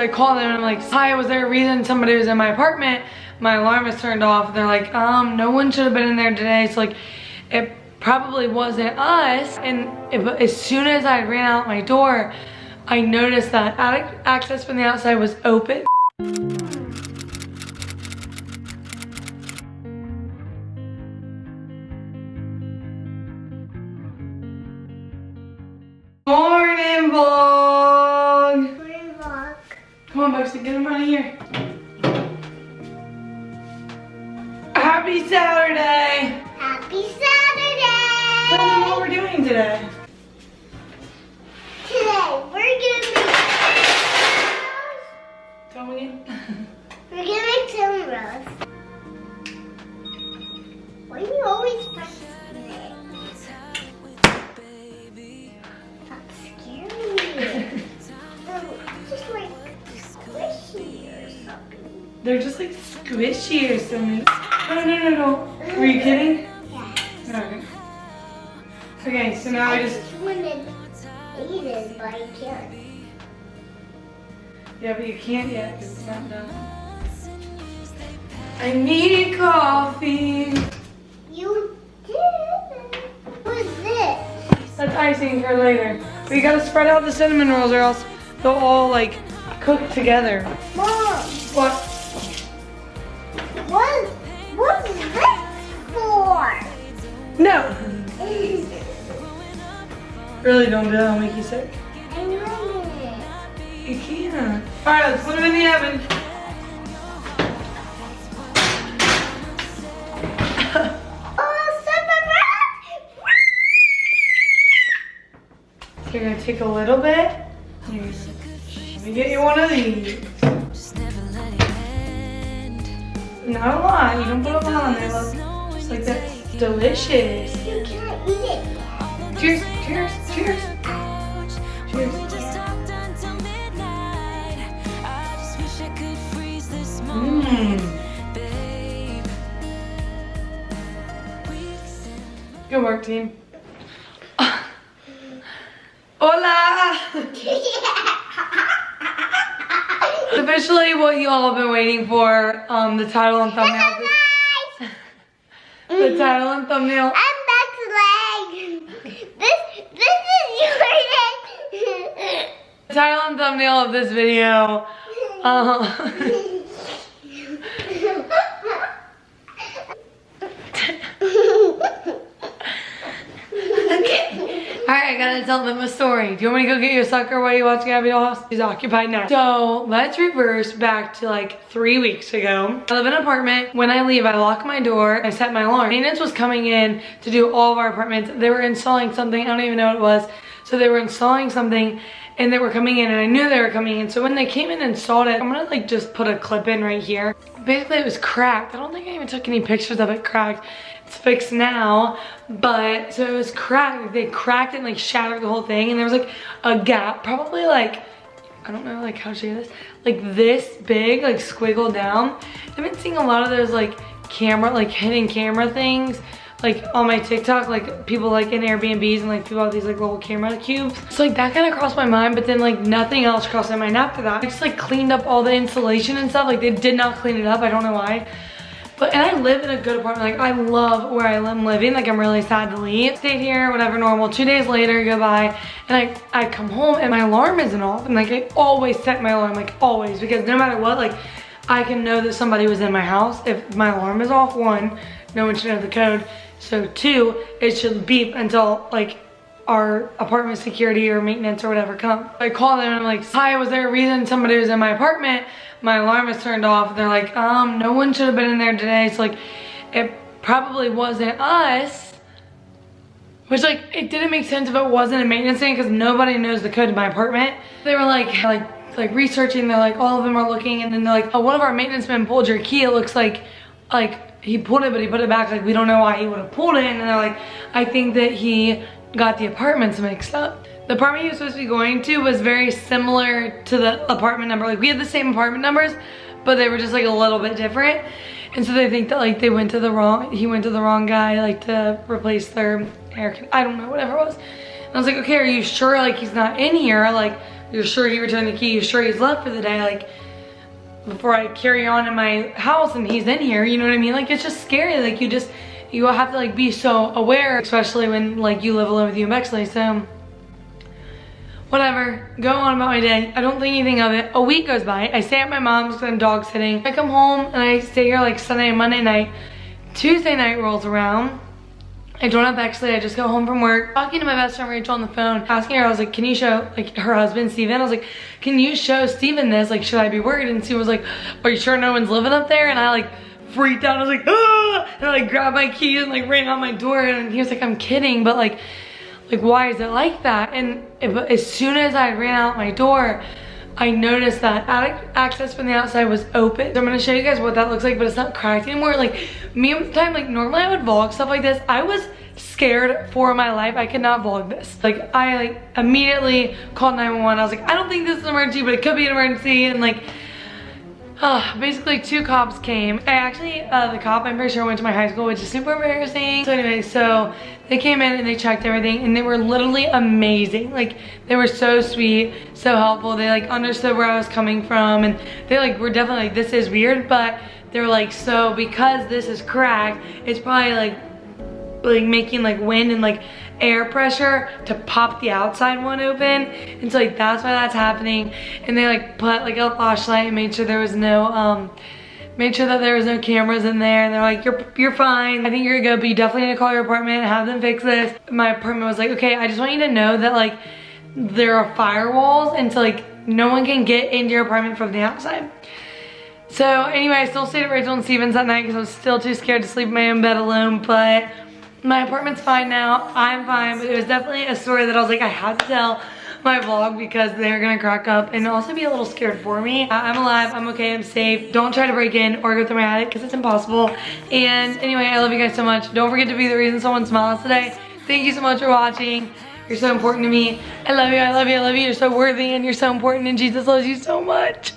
I called them and I'm like, hi, was there a reason somebody was in my apartment? My alarm is turned off. They're like, no one should have been in there today. So like, it probably wasn't us. And as soon as I ran out my door, I noticed that attic access from the outside was open. Morning vlog! Morning vlog. Come on, Bugsy, get him out of here. Happy Saturday! Happy Saturday! Tell me what we're doing today. Today we're gonna make Tell me again. we're gonna make cinnamon rolls. Why do you always press it? That's scary. They're just like squishy or something. They're just like squishy or something. No. Were you kidding? Yeah. Okay, so now I just... wanted Aiden, but I can't. Yeah, but you can't yet because it's not done. I need coffee. You did. What is this? That's icing for later. But you gotta spread out the cinnamon rolls or else they'll all like cook together. Mom, What? what is this for? No. Really don't do that, I'll make you sick. I know it. You can't. Alright, let's put them in the oven. Oh, cinnamon rolls! So you're gonna take a little bit. Let me get you one of these. Not a lot, you don't put a lot on there, look. Just like that. Delicious. You can't eat it yet. Cheers, cheers, cheers. Cheers. Good work, team. Hola! Officially what you all have been waiting for, the title and thumbnail of this. The title and thumbnail. I'm Bec's leg. This is your leg. The title and thumbnail of this video. Alright, I gotta tell them a story. Do you want me to go get your sucker while you watch Gabby Dollhouse? She's occupied now. So let's reverse back to like 3 weeks ago. I live in an apartment. When I leave, I lock my door. I set my alarm. Maintenance was coming in to do all of our apartments. They were installing something. I don't even know what it was. So they were installing something and they were coming in and I knew they were coming in. So when they came in and installed it, I'm gonna like just put a clip in right here. Basically it was cracked. I don't think I even took any pictures of it cracked. It's fixed now, but so it was cracked. They cracked it and like shattered the whole thing and there was like a gap, probably like, I don't know like how to show you this, like this big, like squiggled down. I've been seeing a lot of those like camera, like hidden camera things, like on my TikTok, like people like in Airbnbs and like people have these like little camera cubes. So like that kind of crossed my mind, but then like nothing else crossed my mind after that. I just like cleaned up all the insulation and stuff. Like they did not clean it up, I don't know why. But, and I live in a good apartment, like I love where I'm living, like I'm really sad to leave. Stayed here, whatever, normal. 2 days later, go by, and I come home and my alarm isn't off. And like I always set my alarm, like always, because no matter what, like I can know that somebody was in my house. If my alarm is off, 1, no one should know the code. So 2, it should beep until like our apartment security or maintenance or whatever come. I call them and I'm like, hi, was there a reason somebody was in my apartment? My alarm is turned off. They're like, no one should have been in there today. So like, it probably wasn't us. Which like, it didn't make sense if it wasn't a maintenance thing because nobody knows the code to my apartment. They were like researching, they're like, all of them are looking and then they're like, oh, one of our maintenance men pulled your key. It looks like he pulled it, but he put it back. Like, we don't know why he would have pulled it. And they're like, I think that he got the apartments mixed up. The apartment he was supposed to be going to was very similar to the apartment number. Like we had the same apartment numbers, but they were just like a little bit different. And so they think that like he went to the wrong guy like to replace their air, I don't know, whatever it was. And I was like, okay, are you sure like he's not in here? Like you're sure he returned the key, you're sure he's left for the day, like, before I carry on in my house and he's in here, you know what I mean? Like, it's just scary. Like, you have to like be so aware, especially when like you live alone with you and Bexley. So whatever, go on about my day. I don't think anything of it. A week goes by. I stay at my mom's because I'm dog sitting. I come home and I stay here like Sunday and Monday night. Tuesday night rolls around. I don't have Bexley. I just go home from work. Talking to my best friend Rachel on the phone, asking her, I was like, can you show, like, her husband, Steven? I was like, can you show Steven this? Like, should I be worried? And Steven was like, are you sure no one's living up there? And I like freaked out. I was like, ah! And I like grabbed my keys and like ran out my door. And he was like, I'm kidding, but like why is it like that? And as soon as I ran out my door, I noticed that attic access from the outside was open. So I'm gonna show you guys what that looks like, but it's not cracked anymore. Like, me at the time, like, normally I would vlog stuff like this. I was scared for my life. I could not vlog this. Like, I like immediately called 911. I was like, I don't think this is an emergency, but it could be an emergency. And like, basically 2 cops came. I actually, the cop, I'm pretty sure, went to my high school, which is super embarrassing. So anyway, so they came in and they checked everything, and they were literally amazing. Like, they were so sweet, so helpful. They like understood where I was coming from, and they like were definitely like, this is weird, but they were like, so because this is cracked, it's probably like making like wind and like air pressure to pop the outside one open, and so like that's why that's happening. And they like put like a flashlight and made sure there was no made sure that there was no cameras in there, and they're like, you're fine, I think you're good, but you definitely need to call your apartment and have them fix this. My apartment was like, okay, I just want you to know that like there are firewalls, and so like no one can get into your apartment from the outside. So anyway, I still stayed at Rachel and Steven's that night because I was still too scared to sleep in my own bed alone, but my apartment's fine now. I'm fine, but it was definitely a story that I was like, I had to tell my vlog because they're gonna crack up and also be a little scared for me. I'm alive, I'm okay, I'm safe. Don't try to break in or go through my attic because it's impossible. And anyway, I love you guys so much. Don't forget to be the reason someone smiles today. Thank you so much for watching. You're so important to me. I love you, I love you, I love you. You're so worthy and you're so important, and Jesus loves you so much.